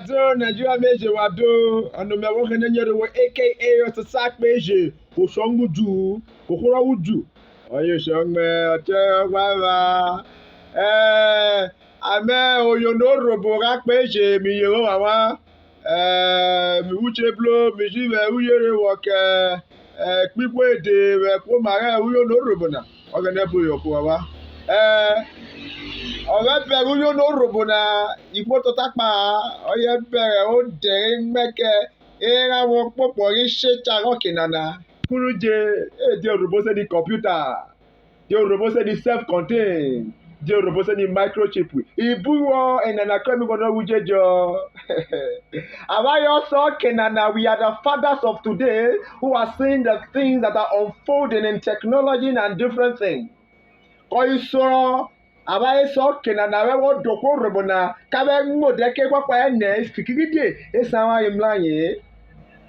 So Nigeria meje wado anu me wo kene nyere wo aka to sak meje ko shonguju ko kura wuju oyo shongme ate wawa ame oyo no robo ga peje mi yo wawa mi uche blo mi jive uyere wo ke pipo ede we ko mare uyo no robo na ogene bu yo ko wawa ọ̀rẹ́ bẹ̀rù yóò ní òròbó na ìgbó tó tápà ọyẹ bẹ̀rẹ̀ ó dẹ̀rín mẹ́kẹ́ ẹ̀rọ àwọn pọ̀pọ̀ rí ṣé charọ́ọ̀kì nànà. kúrú jẹ èdè òròbó sẹ́ni kọ̀mpútà di òròbó sẹ́ni self-contained di òròbó sẹ́ni microchip ìbúwọ̀ ẹ̀nànà kẹ́mi gbọ́dọ̀ wújẹ́ jọ. àbáyọ sọ kẹ̀nànà we are the fathers of today who are seeing the things that are unfolding in technology and different things. kọ́ ìṣòro. Abaye so kena na we doko robo na kabe ngode ke kwakwa ene fikiride esawa imlanye.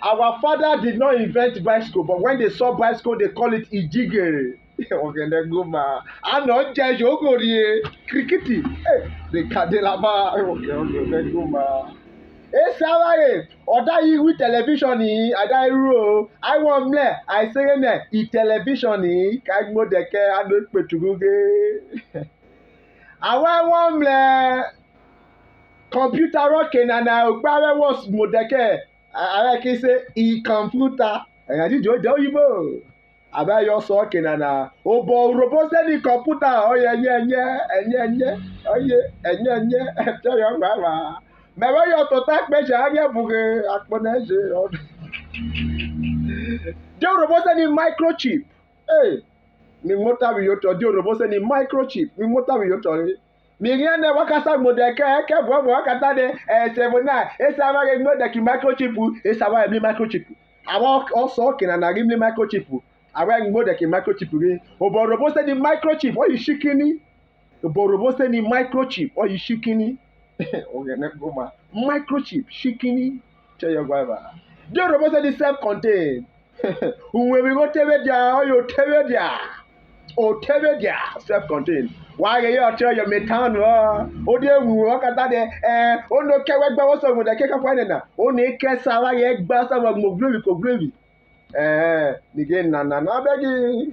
Our father did not invent bicycle, but when they saw bicycle they call it ijige. Ogende goma ano je jogori krikiti de kadelaba ogende goma esawa e oda yi wi television ni ada iru I won mle I say ne I television ni ka ngode ke ado petuguge. Àwọn wọn mlẹ kọ̀mpútà rọ́ọ̀kì nànà ògbáwẹ́ wọ́n mọ̀dẹ́kẹ́ ààrẹ kìí ṣe ìkọ̀mpútà ẹ̀yà jíjọ jẹ́ òyìnbó àbẹ́yọ sọ ọ̀kì nànà òbò òròbó sẹ́ni kọ̀mpútà ọ̀yẹ ẹ̀yẹ ẹ̀tẹ́yọ gbàgbà mẹ̀wẹ́ yọ tọ́tà pẹ̀sẹ̀ ayébùgẹ̀ àpọ̀nẹ́sẹ̀ ọ̀dọ̀ jẹ́ òròbó sẹ́ni microchip mi mota mi yoto di òròbó sẹ́ni microchip mi mota mi yoto rí mi rí ẹnẹ wákàtà gbòdẹ̀kẹ́ kẹ́bùọ́ wákàtà dé ẹ̀ẹ́sẹ̀mù náà ẹ̀sẹ̀ àwọn ẹgbẹ́ gbòdẹ̀kì microchip ẹ̀sẹ̀ àwọn ẹ̀mí microchip àwọn ọ̀sọ̀ kìnnà náà rí mi microchip àwọn ẹgbẹ́ gbòdẹ̀kì microchip rí òbò òròbó sẹ́ni microchip ó yí Chikini òbò òròbó sẹ́ni microchip ó yí Chikini ọ̀gẹ̀nẹ̀ gbọ́mà microchip Chikini ṣẹ́yọ gbàgbà di òròbó sẹ́ni self-contained òun èmi Otevwedia self-contained. Why you tell your metan o de wu o kata de o no kewe gba wo so mo de keka kwa na o ni ke sawa ye gba sawa mo glory ko glory nige na begi